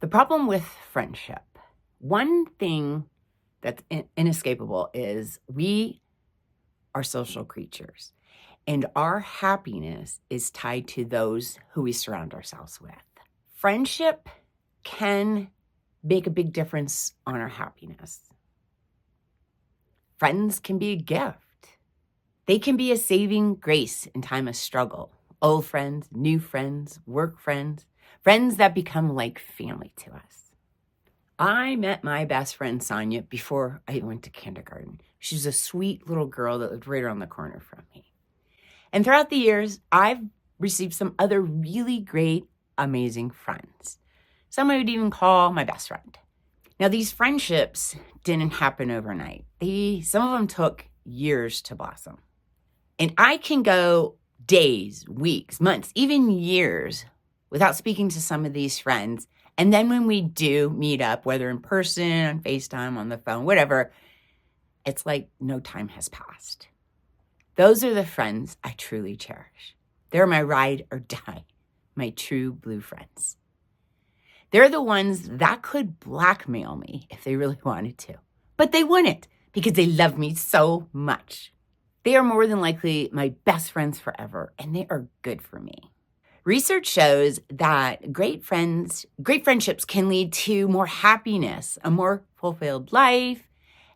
The problem with friendship, one thing that's inescapable is we are social creatures, and our happiness is tied to those who we surround ourselves with. Friendship can make a big difference on our happiness. Friends can be a gift. They can be a saving grace in time of struggle. Old friends, new friends, work friends, friends that become like family to us. I met my best friend, Sonia, before I went to kindergarten. She was a sweet little girl that lived right around the corner from me. And throughout the years, I've received some other really great, amazing friends. Some I would even call my best friend. Now, these friendships didn't happen overnight. Some of them took years to blossom. And I can go days, weeks, months, even years without speaking to some of these friends. And then when we do meet up, whether in person, on FaceTime, on the phone, whatever, it's like no time has passed. Those are the friends I truly cherish. They're my ride or die, my true blue friends. They're the ones that could blackmail me if they really wanted to. But they wouldn't because they love me so much. They are more than likely my best friends forever, and they are good for me. Research shows that great friendships can lead to more happiness, a more fulfilled life,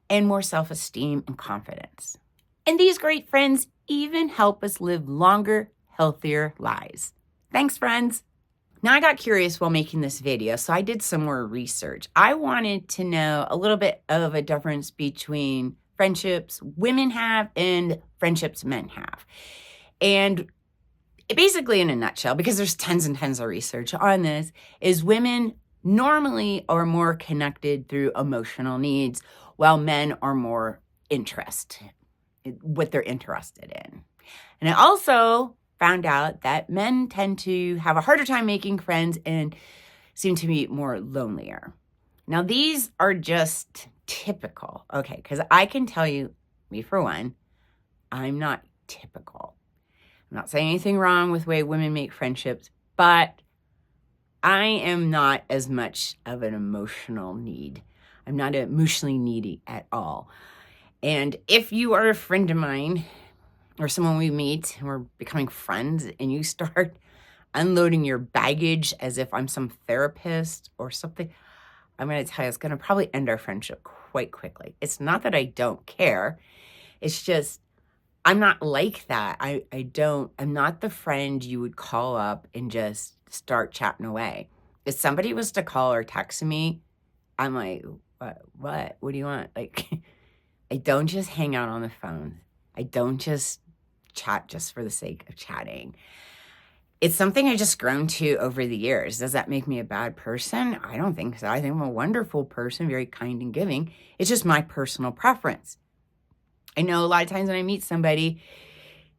and more self-esteem and confidence. And these great friends even help us live longer, healthier lives. Thanks, friends. Now, I got curious while making this video, so I did some more research. I wanted to know a little bit of a difference between friendships women have and friendships men have. And basically, in a nutshell, because there's tons and tons of research on this, is women normally are more connected through emotional needs, while men are more what they're interested in. And I also found out that men tend to have a harder time making friends and seem to be more lonelier. Now, these are just typical, okay, because I can tell you, me for one, I'm not typical. I'm not saying anything wrong with the way women make friendships, but I am not as much of an emotional need. I'm not emotionally needy at all. And if you are a friend of mine or someone we meet and we're becoming friends and you start unloading your baggage as if I'm some therapist or something, I'm going to tell you, it's going to probably end our friendship quite quickly. It's not that I don't care. It's just, I'm not like that. I'm not the friend you would call up and just start chatting away. If somebody was to call or text me, I'm like, what do you want? Like, I don't just hang out on the phone. I don't just chat just for the sake of chatting. It's something I just grown to over the years. Does that make me a bad person? I don't think so. I think I'm a wonderful person, very kind and giving. It's just my personal preference. I know a lot of times when I meet somebody,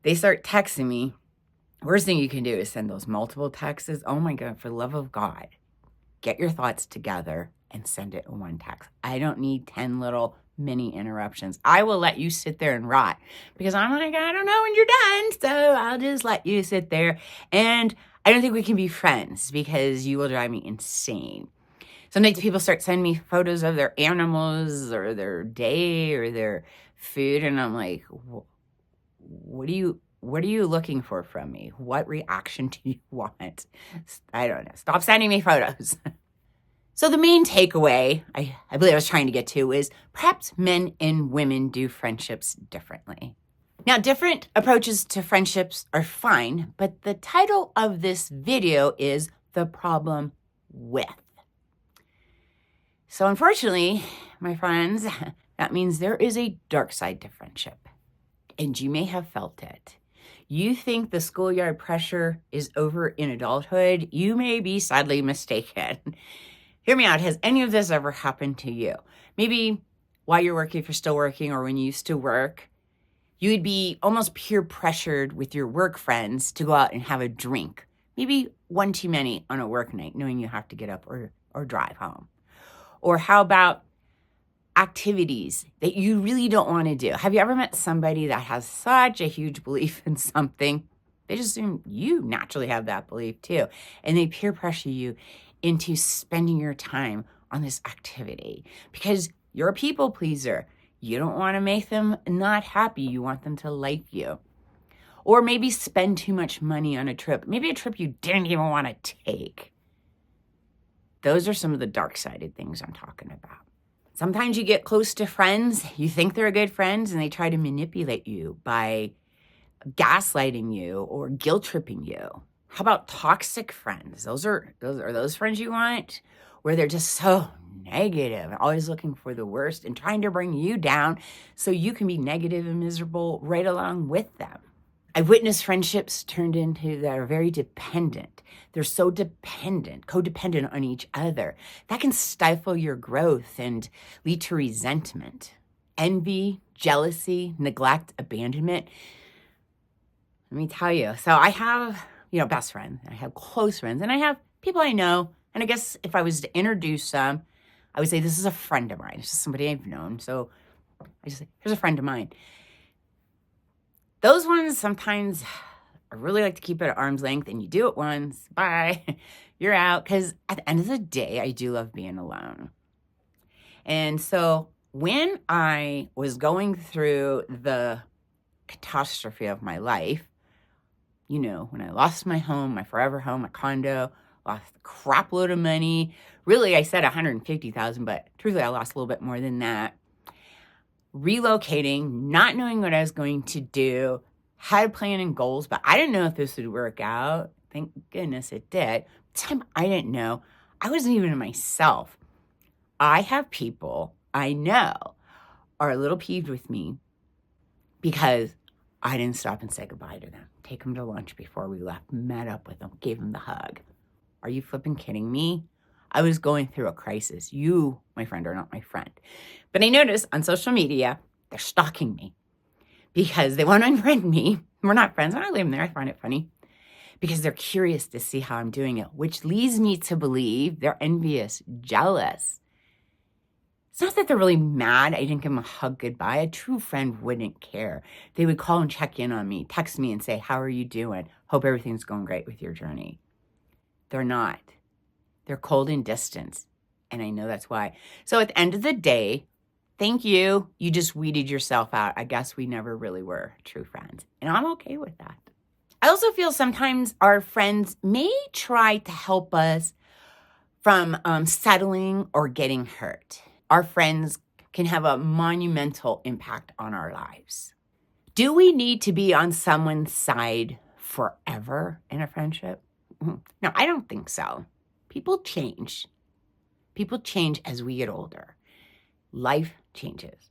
they start texting me. Worst thing you can do is send those multiple texts. Oh my God, for the love of God, get your thoughts together and send it in one text. I don't need 10 little mini interruptions. I will let you sit there and rot because I'm like, I don't know when you're done. So I'll just let you sit there. And I don't think we can be friends because you will drive me insane. Sometimes people start sending me photos of their animals or their day or their food. And I'm like, what are you looking for from me? What reaction do you want? I don't know. Stop sending me photos. So the main takeaway I believe I was trying to get to is perhaps men and women do friendships differently. Now, different approaches to friendships are fine, but the title of this video is The Problem With. So unfortunately, my friends, that means there is a dark side to friendship, and you may have felt it. You think the schoolyard pressure is over in adulthood? You may be sadly mistaken. Hear me out. Has any of this ever happened to you? Maybe while you're working, if you're still working, or when you used to work, you would be almost peer pressured with your work friends to go out and have a drink. Maybe one too many on a work night, knowing you have to get up or drive home. Or how about activities that you really don't want to do? Have you ever met somebody that has such a huge belief in something? They just assume you naturally have that belief too. And they peer pressure you into spending your time on this activity because you're a people pleaser. You don't want to make them not happy. You want them to like you. Or maybe spend too much money on a trip. Maybe a trip you didn't even want to take. Those are some of the dark-sided things I'm talking about. Sometimes you get close to friends, you think they're good friends, and they try to manipulate you by gaslighting you or guilt-tripping you. How about toxic friends? Are those friends you want? Where they're just so negative, always looking for the worst and trying to bring you down so you can be negative and miserable right along with them. I've witnessed friendships turned into that are very dependent. They're so dependent, codependent on each other. That can stifle your growth and lead to resentment, envy, jealousy, neglect, abandonment. Let me tell you. So I have, best friends, I have close friends, and I have people I know. And I guess if I was to introduce them, I would say this is a friend of mine. It's just somebody I've known. So I just say, here's a friend of mine. Those ones sometimes I really like to keep it at arm's length, and you do it once, bye, you're out. Because at the end of the day, I do love being alone. And so when I was going through the catastrophe of my life, when I lost my home, my forever home, my condo, lost a crap load of money. Really, I said $150,000, but truthfully, I lost a little bit more than that. Relocating, not knowing what I was going to do, had a plan and goals, but I didn't know if this would work out. Thank goodness it did. Time I didn't know. I wasn't even myself. I have people I know are a little peeved with me because I didn't stop and say goodbye to them. Take them to lunch before we left, met up with them, gave them the hug. Are you flipping kidding me? I was going through a crisis. You, my friend, are not my friend. But I noticed on social media, they're stalking me because they want to unfriend me. We're not friends. I don't leave them there. I find it funny because they're curious to see how I'm doing it, which leads me to believe they're envious, jealous. It's not that they're really mad I didn't give them a hug goodbye. A true friend wouldn't care. They would call and check in on me, text me and say, how are you doing? Hope everything's going great with your journey. They're not. They're cold and distant, and I know that's why. So at the end of the day, thank you. You just weeded yourself out. I guess we never really were true friends, and I'm okay with that. I also feel sometimes our friends may try to help us from settling or getting hurt. Our friends can have a monumental impact on our lives. Do we need to be on someone's side forever in a friendship? No, I don't think so. People change. People change as we get older. Life changes.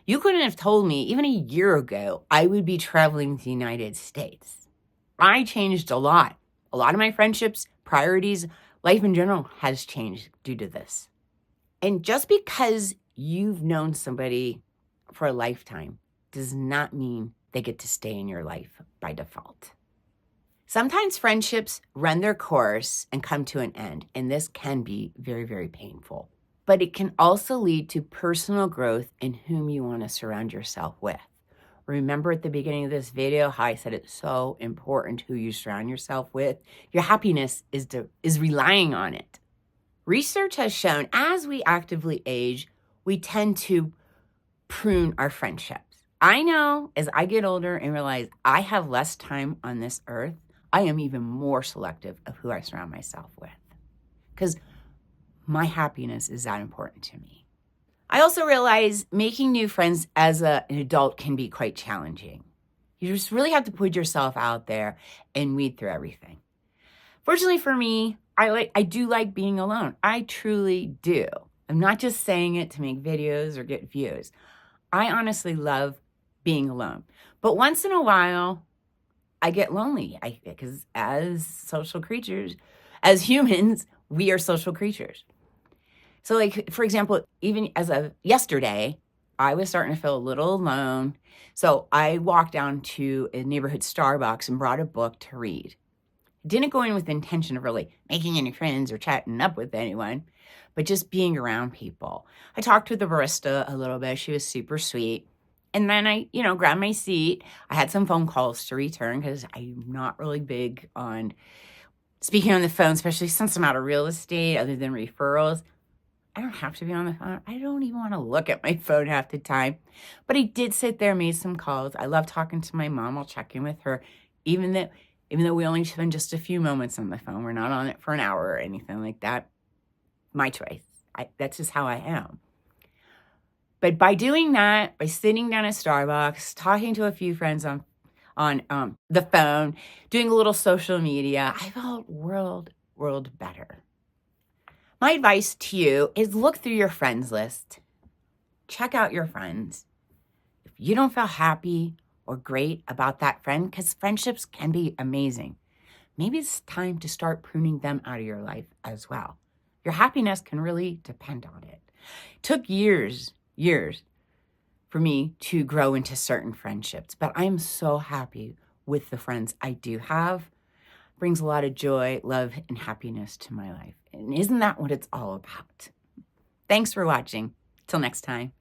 You couldn't have told me even a year ago I would be traveling to the United States. I changed a lot. A lot of my friendships, priorities, life in general has changed due to this. And just because you've known somebody for a lifetime does not mean they get to stay in your life by default. Sometimes friendships run their course and come to an end, and this can be very, very painful. But it can also lead to personal growth in whom you want to surround yourself with. Remember at the beginning of this video how I said it's so important who you surround yourself with? Your happiness is relying on it. Research has shown as we actively age, we tend to prune our friendships. I know as I get older and realize I have less time on this earth, I am even more selective of who I surround myself with because my happiness is that important to me. I also realize making new friends as an adult can be quite challenging. You just really have to put yourself out there and weed through everything. Fortunately for me, I do like being alone. I truly do. I'm not just saying it to make videos or get views. I honestly love being alone. But once in a while, I get lonely because as social creatures, as humans, we are social creatures. So like, for example, even as of yesterday, I was starting to feel a little alone. So I walked down to a neighborhood Starbucks and brought a book to read. Didn't go in with the intention of really making any friends or chatting up with anyone, but just being around people. I talked to the barista a little bit. She was super sweet. And then I, grabbed my seat. I had some phone calls to return because I'm not really big on speaking on the phone, especially since I'm out of real estate, other than referrals, I don't have to be on the phone. I don't even want to look at my phone half the time. But I did sit there, made some calls. I love talking to my mom. I'll check in with her, even though we only spend just a few moments on the phone. We're not on it for an hour or anything like that. My choice. That's just how I am. But by doing that, by sitting down at Starbucks, talking to a few friends on the phone, doing a little social media, I felt world better. My advice to you is look through your friends list. Check out your friends. If you don't feel happy or great about that friend, because friendships can be amazing, maybe it's time to start pruning them out of your life as well. Your happiness can really depend on it. It took years for me to grow into certain friendships, but I'm so happy with the friends I do have. Brings a lot of joy, love, and happiness to my life. And isn't that what it's all about? Thanks for watching. Till next time.